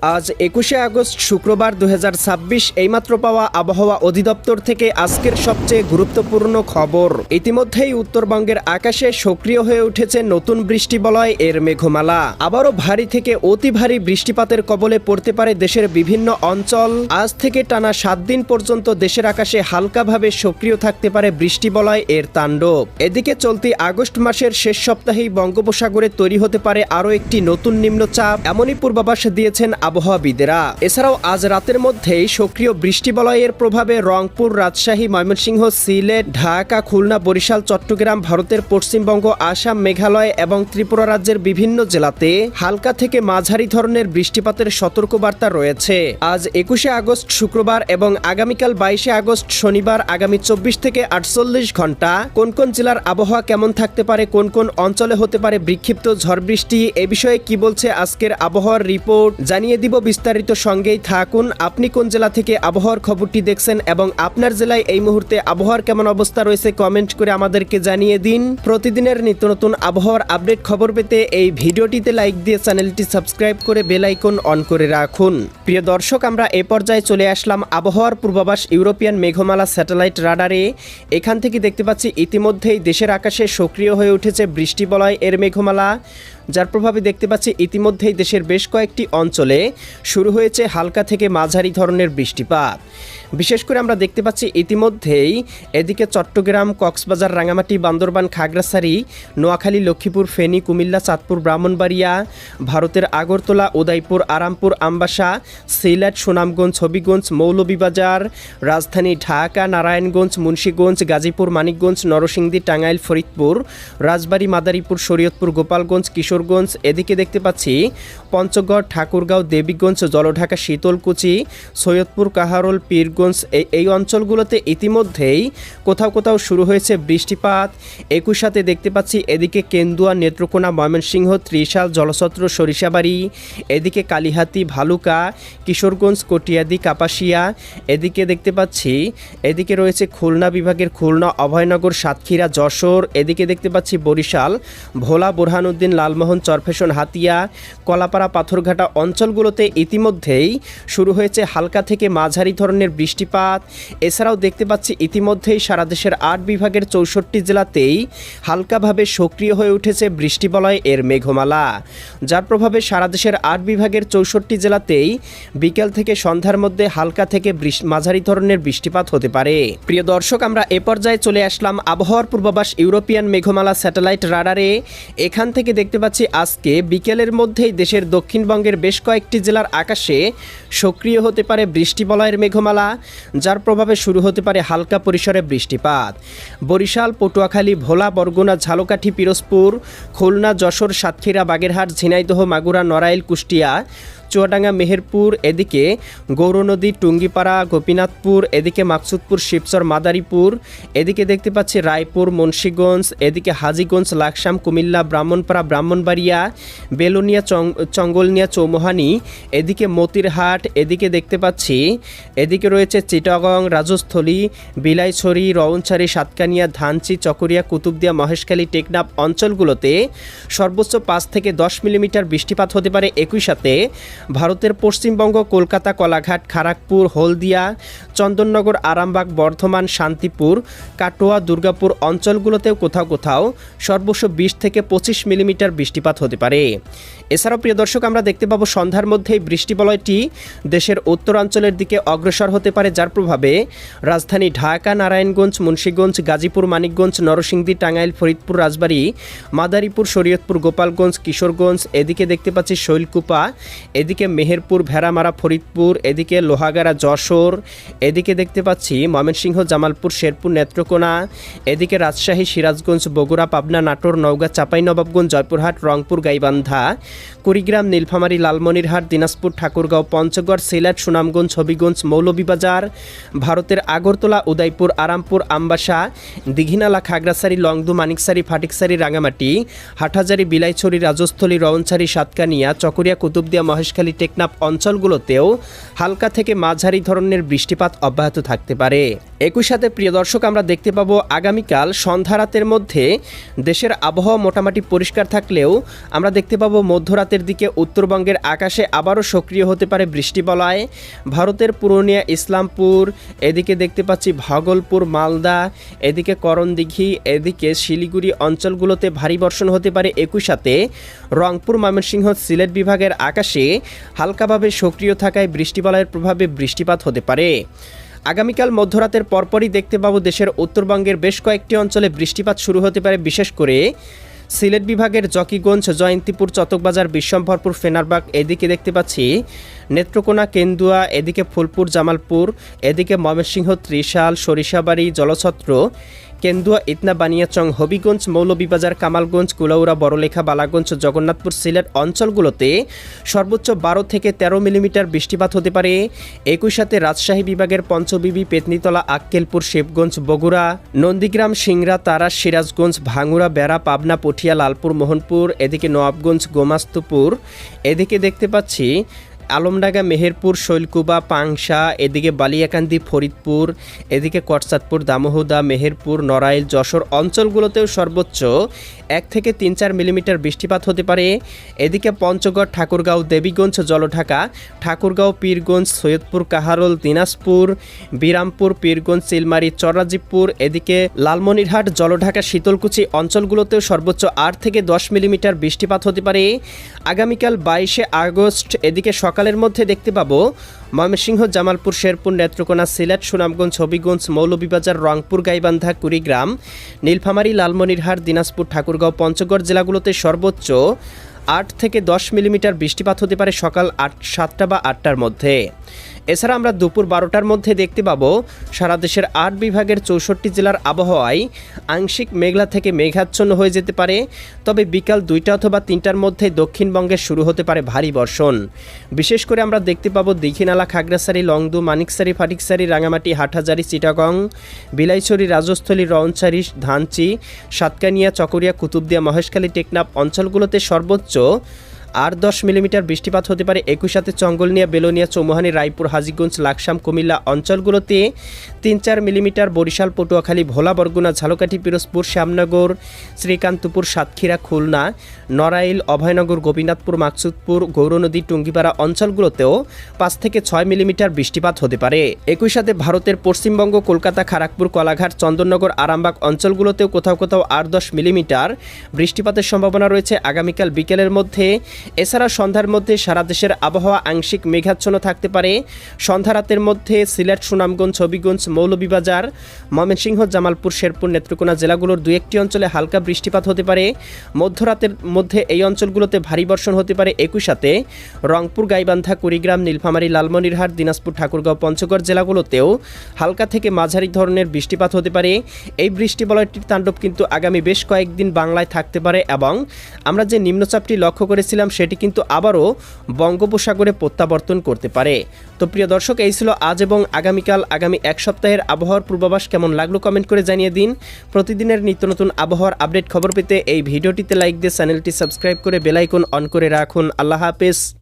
আজ ২১শে আগস্ট শুক্রবার ২০২৬ এইমাত্র পাওয়া আবহাওয়া অধিদপ্তর থেকে আজকের সবচেয়ে গুরুত্বপূর্ণ খবর। ইতিমধ্যেই উত্তরবঙ্গের আকাশে সক্রিয় হয়ে উঠেছে নতুন বৃষ্টিবলয় এর মেঘমালা। আবারও ভারী থেকে অতি ভারী বৃষ্টিপাতের কবলে পড়তে পারে দেশের বিভিন্ন অঞ্চল। আজ থেকে টানা ৭ দিন পর্যন্ত দেশের আকাশে হালকাভাবে সক্রিয় থাকতে পারে বৃষ্টিবলয় এর তাণ্ডব। এদিকে চলতি আগস্ট মাসের শেষ সপ্তাহেই বঙ্গোপসাগরে তৈরি হতে পারে আরও একটি নতুন নিম্নচাপ, এমনই পূর্বাভাস দিয়েছেন আবহাওয়াবিদেরা। এছাড়াও আজ রাতের মধ্যেই সক্রিয় বৃষ্টিবলয়ের প্রভাবে রংপুর, রাজশাহী, ময়মনসিংহ, সিলেট, ঢাকা, খুলনা, বরিশাল, চট্টগ্রাম, ভারতের পশ্চিমবঙ্গ, আসাম, মেঘালয় এবং ত্রিপুরা রাজ্যের বিভিন্ন জেলাতে হালকা থেকে মাঝারি ধরনের বৃষ্টিপাতের সতর্কবার্তা রয়েছে। আজ ২১শে আগস্ট শুক্রবার এবং আগামীকাল ২২শে আগস্ট শনিবার আগামী ২৪ থেকে ৪৮ ঘন্টা কোন কোন জেলার আবহাওয়া কেমন থাকতে পারে, কোন কোন অঞ্চলে হতে পারে বিক্ষিপ্ত ঝড় বৃষ্টি, এ বিষয়ে কি বলছে আজকের আবহাওয়ার রিপোর্ট জানিয়ে দিব বিস্তারিত। সঙ্গেই থাকুন। আপনি কোন জেলা থেকে আবহাওয়ার খবরটি দেখছেন এবং আপনার জেলায় এই মুহূর্তে আবহাওয়ার কেমন অবস্থা রয়েছে কমেন্ট করে আমাদেরকে জানিয়ে দিন। প্রতিদিনের নিত্য নতুন আবহাওয়ার আপডেট খবর পেতে এই ভিডিওটিতে লাইক দিয়ে চ্যানেলটি সাবস্ক্রাইব করে বেল আইকন অন করে রাখুন। প্রিয় দর্শক, আমরা এ পর্যায়ে চলে আসলাম আবহাওয়ার পূর্বাভাস ইউরোপিয়ান মেঘমালা স্যাটেলাইট রাডারে। এখান থেকে দেখতে পাচ্ছি ইতিমধ্যেই দেশের আকাশে সক্রিয় হয়ে উঠেছে বৃষ্টিবলয় এর মেঘমালা, যার প্রভাবে দেখতে পাচ্ছি ইতিমধ্যেই দেশের বেশ কয়েকটি অঞ্চলে শুরু হয়েছে হালকা থেকে মাঝারি ধরনের বৃষ্টিপাত। বিশেষ করে আমরা দেখতে পাচ্ছি ইতিমধ্যেই এদিকে চট্টগ্রাম, কক্সবাজার, রাঙামাটি, বান্দরবান, খাগড়াছড়ি, নোয়াখালী, লক্ষ্মীপুর, ফেনী, কুমিল্লা, চাঁদপুর, ব্রাহ্মণবাড়িয়া, ভারতের আগরতলা, উদয়পুর, আরামপুর, আমবাসা, সিলেট, সুনামগঞ্জ, হবিগঞ্জ, মৌলভীবাজার, রাজধানী ঢাকা, নারায়ণগঞ্জ, মুন্সিগঞ্জ, গাজীপুর, মানিকগঞ্জ, নরসিংদী, টাঙ্গাইল, ফরিদপুর, রাজবাড়ী, মাদারীপুর, শরীয়তপুর, গোপালগঞ্জ, কিশোরগঞ্জ, এদিকে দেখতে পাচ্ছি পঞ্চগড়, ঠাকুরগাঁও, দেবীগঞ্জ, জলঢাকা, শীতলকুচি, সৈয়দপুর, কাহারোল, পীরগঞ্জ, এই অঞ্চলগুলোতে ইতিমধ্যেই কোথাও কোথাও শুরু হয়েছে বৃষ্টিপাত। একই সাথে দেখতে পাচ্ছি এদিকে কেন্দুয়া, নেত্রকোনা, ময়মনসিংহ, ত্রিশাল, জলছত্র, সরিষাবাড়ি, এদিকে কালিহাতী, ভালুকা, কিশোরগঞ্জ, কটিয়াদি, কাপাসিয়া, এদিকে দেখতে পাচ্ছি এদিকে রয়েছে খুলনা বিভাগের খুলনা, অভয়নগর, সাতক্ষীরা, যশোর, এদিকে দেখতে পাচ্ছি বরিশাল, ভোলা, বোরহানুদ্দিন, লালমোহন, চরফেশন, হাতিয়া, কলাপাড়া, পাথরঘাটা অঞ্চলগুলোতে ইতিমধ্যেই শুরু হয়েছে হালকা থেকে মাঝারি ধরনের বৃষ্টিপাত। এছাড়াও দেখতে পাচ্ছি ইতিমধ্যেই সারা দেশের ৮ বিভাগের ৬৪ জেলাতেই হালকাভাবে সক্রিয় হয়ে উঠেছে বৃষ্টিবলয় এর মেঘমালা, যার প্রভাবে সারা দেশের ৮ বিভাগের ৬৪ জেলাতেই বিকেল থেকে সন্ধ্যার মধ্যে হালকা থেকে মাঝারি ধরনের বৃষ্টিপাত হতে পারে। প্রিয় দর্শক, আমরা এ পর্যায়ে চলে আসলাম আবহাওয়ার পূর্বাভাস ইউরোপিয়ান মেঘমালা স্যাটেলাইট রাডারে। এখান থেকে দেখতে পাচ্ছি আজকে বিকেলের মধ্যেই দেশের দক্ষিণবঙ্গের বেশ কয়েকটি জেলার আকাশে সক্রিয় হতে পারে বৃষ্টিবলয়ের মেঘমালা, যার প্রভাবে শুরু হতে পারে হালকা পরিসরে বৃষ্টিপাত। বরিশাল, পটুয়াখালী, ভোলা, বরগুনা, ঝালকাঠি, পিরোজপুর, খুলনা, যশোর, সাতক্ষীরা, বাগেরহাট, ঝিনাইদহ, মাগুরা, নড়াইল, কুষ্টিয়া, চুয়াডাঙ্গা, মেহেরপুর, এদিকে গৌরনদী, টুঙ্গিপাড়া, গোপীনাথপুর, এদিকে মাকসুদপুর, শিবচর, মাদারীপুর, এদিকে দেখতে পাচ্ছি রায়পুর, মুন্সিগঞ্জ, এদিকে হাজীগঞ্জ, লাকসাম, কুমিল্লা, ব্রাহ্মণপাড়া, ব্রাহ্মণবাড়িয়া, বেলুনিয়া, চঙ্গলনিয়া, চৌমোহানি, এদিকে মতিরহাট, এদিকে দেখতে পাচ্ছি এদিকে রয়েছে চিটাগং, রাজস্থলী, বিলাইছড়ি, রওনছড়ি, সাতকানিয়া, ধানচি, চকরিয়া, কুতুবদিয়া, মহেশখালী, টেকনাফ অঞ্চলগুলোতে সর্বোচ্চ ৫ থেকে ১০ মিলিমিটার বৃষ্টিপাত হতে পারে। একই সাথে ভারতের পশ্চিমবঙ্গ, কলকাতা, কলাঘাট, খড়গপুর, হলদিয়া, চন্দননগর, আরামবাগ, বর্ধমান, শান্তিপুর, কাটোয়া, দুর্গাপুর অঞ্চলগুলোতেও কোথাও কোথাও সর্বোচ্চ ২০ থেকে ২৫ মিলিমিটার বৃষ্টিপাত হতে পারে। এছাড়াও প্রিয় দর্শক, আমরা দেখতে পাবো সন্ধ্যার মধ্যেই বৃষ্টিবলয়টি দেশের উত্তরাঞ্চলের দিকে অগ্রসর হতে পারে, যার প্রভাবে রাজধানী ঢাকা, নারায়ণগঞ্জ, মুন্সিগঞ্জ, গাজীপুর, মানিকগঞ্জ, নরসিংদী, টাঙ্গাইল, ফরিদপুর, রাজবাড়ী, মাদারীপুর, শরীয়তপুর, গোপালগঞ্জ, কিশোরগঞ্জ, এদিকে দেখতে পাচ্ছি শৈলকুপা, এদিকে মেহেরপুর, ভেড়ামারা, ফরিদপুর, এদিকে লোহাগাড়া, যশোর, এদিকে দেখতে পাচ্ছি ময়মনসিংহ, জামালপুর, শেরপুর, নেত্রকোনা, এদিকে রাজশাহী, সিরাজগঞ্জ, বগুড়া, পাবনা, নাটোর, নওগাঁ, চাঁপাইনবাবগঞ্জ, জয়পুরহাট, রংপুর, গাইবান্ধা, কুড়িগ্রাম, নীলফামারী, লালমনিরহাট, দিনাজপুর, ঠাকুরগাঁও, পঞ্চগড়, সিলেট, সুনামগঞ্জ, হবিগঞ্জ, মৌলভীবাজার, ভারতের আগরতলা, উদয়পুর, আরামপুর, আমবাসা, দীঘিনালা, খাগড়াছড়ি, লংদু, মানিকছড়ি, ফাটিকছড়ি, রাঙামাটি, হাটহাজারী, বিলাইছড়ি, রাজস্থলী, রওনছড়ি, সাতকানিয়া, চকরিয়া, কুতুবদিয়া, মহেশখালী, মহেশখালী টেকনাফ অঞ্চলগুলোতেও হালকা থেকে মাঝারি ধরনের বৃষ্টিপাত অব্যাহত থাকতে পারে। একই সাথে প্রিয় দর্শক, আমরা দেখতে পাবো আগামীকাল সন্ধ্যা রাতের মধ্যে দেশের আবহাওয়া মোটামুটি পরিষ্কার থাকলেও আমরা দেখতে পাবো মধ্যরাতের দিকে উত্তরবঙ্গের আকাশে আবারও সক্রিয় হতে পারে বৃষ্টিবলয়। ভারতের পুরুলিয়া, ইসলামপুর, এদিকে দেখতে পাচ্ছি ভাগলপুর, মালদা, এদিকে করণদিঘি, এদিকে শিলিগুড়ি অঞ্চলগুলোতে ভারী বর্ষণ হতে পারে। একই সাথে রংপুর, ময়মনসিংহ, সিলেট বিভাগের আকাশে হালকাভাবে সক্রিয় থাকায় বৃষ্টিবলয়ের প্রভাবে বৃষ্টিপাত হতে পারে। আগামীকাল মধ্যরাতের পরপরই দেখতে পাবো দেশের উত্তরবঙ্গের বেশ কয়েকটি অঞ্চলে বৃষ্টিপাত শুরু হতে পারে। বিশেষ করে সিলেট বিভাগের জকিগঞ্জ, জয়ন্তীপুর, চতকবাজার, বিশ্বম্ভরপুর, ফেনারবাগ, এদিকে দেখতে পাচ্ছি নেত্রকোনা, কেন্দুয়া, এদিকে ফুলপুর, জামালপুর, এদিকে ময়মনসিংহ, ত্রিশাল, সরিষাবাড়ি, জলছত্র, কেন্দুয়া, ইতনা, বানিয়াচং, হবিগঞ্জ, মৌলভীবাজার, কামালগঞ্জ, কুলাউড়া, বড়লেখা, বালাগঞ্জ, জগন্নাথপুর, সিলেট অঞ্চলগুলোতে সর্বোচ্চ 12 থেকে 13 মিলিমিটার বৃষ্টিপাত হতে পারে। একই সাথে রাজশাহী বিভাগের পঞ্চবিবি, পেতনিতলা, আক্কেলপুর, শিবগঞ্জ, বগুড়া, নন্দীগ্রাম, সিংড়া, তারাস, সিরাজগঞ্জ, ভাঙ্গুড়া, বেড়া, পাবনা, পটিয়া, লালপুর, মোহনপুর, এদিকে নবাবগঞ্জ, গোমাস্তপুর, এদিকে দেখতে পাচ্ছি আলমডাঙ্গা, মেহেরপুর, শৈলকুবা, পাংশা, এদিকে বালিয়াকান্দি, ফরিদপুর, এদিকে কটসাদপুর, দামোহদা, মেহেরপুর, নড়াইল, যশোর অঞ্চলগুলোতেও সর্বোচ্চ 1 থেকে 3-4 মিলিমিটার বৃষ্টিপাত হতে পারে। এদিকে পঞ্চগড়, ঠাকুরগাঁও, দেবীগঞ্জ, জলঢাকা, ঠাকুরগাঁও, পীরগঞ্জ, সৈয়দপুর, কাহারোল, দিনাজপুর, বিরামপুর, পীরগঞ্জ, চিলমারি, চররাজীবপুর, এদিকে লালমনিরহাট, জলঢাকা, শীতলকুচি অঞ্চলগুলোতেও সর্বোচ্চ 8 থেকে 10 মিলিমিটার বৃষ্টিপাত হতে পারে। আগামীকাল 22শে আগস্ট এদিকে সকালের মধ্যে দেখতে পাবো ময়মনসিংহ, জামালপুর, শেরপুর, নেত্রকোনা, সিলেট, সুনামগঞ্জ, হবিগঞ্জ, মৌলভীবাজার, রংপুর, গাইবান্ধা, কুড়িগ্রাম, নীলফামারী, লালমনিরহাট, দিনাজপুর, ঠাকুরগাঁও, পঞ্চগড় জেলাগুলোতে সর্বোচ্চ 8 থেকে 10 মিলিমিটার বৃষ্টিপাত হতে পারে সকাল 7টা বা 8টার মধ্যে। এছাড়া আমরা দুপুর 12টার মধ্যে দেখতে পাবো সারা দেশের 8 বিভাগের 64 জেলার আবহাওয়ায় আংশিক মেঘলা থেকে মেঘাচ্ছন্ন হয়ে যেতে পারে। তবে বিকাল 2টা অথবা 3টার মধ্যে দক্ষিণবঙ্গে শুরু হতে পারে ভারী বর্ষণ। বিশেষ করে আমরা দেখতে পাবো দীঘিনালা, খাগড়াছড়ি, লংদু, মানিকছড়ি, ফাটিকছড়ি, রাঙামাটি, হাটহাজারি, চিটাগং, বিলাইছড়ি, রাজস্থলী, রওনছড়ি, ধানচি, সাতকানিয়া, চকরিয়া, কুতুবদিয়া, মহেশখালী, টেকনাফ অঞ্চলগুলোতে সর্বোচ্চ 8-10 মিলিমিটার বৃষ্টিপাত হতে পারে। একই সাথে চঙ্গলনিয়া, বেলোনিয়া, চৌমুহানি, রায়পুর, হাজীগঞ্জ, লাকসাম, কুমিল্লা অঞ্চলগুলোতে 3-4 মিলিমিটার, বরিশাল, পটুয়াখালী, ভোলা, বরগুনা, ঝালকাঠি, পিরোজপুর, শ্যামনগর, শ্রীকান্তপুর, সাতক্ষীরা, খুলনা, নড়াইল, অভয়নগর, গোপীনাথপুর, মাকসুদপুর, গৌরনদী, টুঙ্গিপাড়া অঞ্চলগুলোতেও 5 থেকে 6 মিলিমিটার বৃষ্টিপাত হতে পারে। একই সাথে ভারতের পশ্চিমবঙ্গ, কলকাতা, খড়গপুর, কলাঘাট, চন্দননগর, আরামবাগ অঞ্চলগুলোতেও কোথাও কোথাও 8-10 মিলিমিটার বৃষ্টিপাতের সম্ভাবনা রয়েছে আগামীকাল বিকেলের মধ্যে। এছাড়া সন্ধ্যার মধ্যে সারা দেশের আবহাওয়া আংশিক মেঘাচ্ছন্ন থাকতে পারে। সন্ধ্যা রাতের মধ্যে সিলেট, সুনামগঞ্জ, হবিগঞ্জ, মৌলভীবাজার, ময়মনসিংহ, জামালপুর, শেরপুর, নেত্রকোনা জেলাগুলোর 2-1টি অঞ্চলে হালকা বৃষ্টিপাত হতে পারে। মধ্যরাতের মধ্যে এই অঞ্চলগুলোতে ভারী বর্ষণ হতে পারে। একই সাথে রংপুর, গাইবান্ধা, কুড়িগ্রাম, নীলফামারী, লালমনিরহাট, দিনাজপুর, ঠাকুরগাঁও, পঞ্চগড় জেলাগুলোতেও হালকা থেকে মাঝারি ধরনের বৃষ্টিপাত হতে পারে। এই বৃষ্টিবলয়টির তাণ্ডব কিন্তু আগামী বেশ কয়েকদিন বাংলায় থাকতে পারে এবং আমরা যে নিম্নচাপটি লক্ষ্য করেছিলাম সেটি কিন্তু আবারও বঙ্গোপসাগরে প্রত্যাবর্তন করতে পারে। তো প্রিয় দর্শক, এই ছিল আজ এবং আগামীকাল, আগামী এক সপ্তাহের আবহাওয়ার পূর্বাভাস। কেমন লাগলো কমেন্ট করে জানিয়ে দিন। প্রতিদিনের নিত্য নতুন আবহাওয়ার আপডেট খবর পেতে এই ভিডিওটিতে লাইক দিয়ে চ্যানেলটি সাবস্ক্রাইব করে বেল আইকন অন করে রাখুন। আল্লাহ হাফেজ।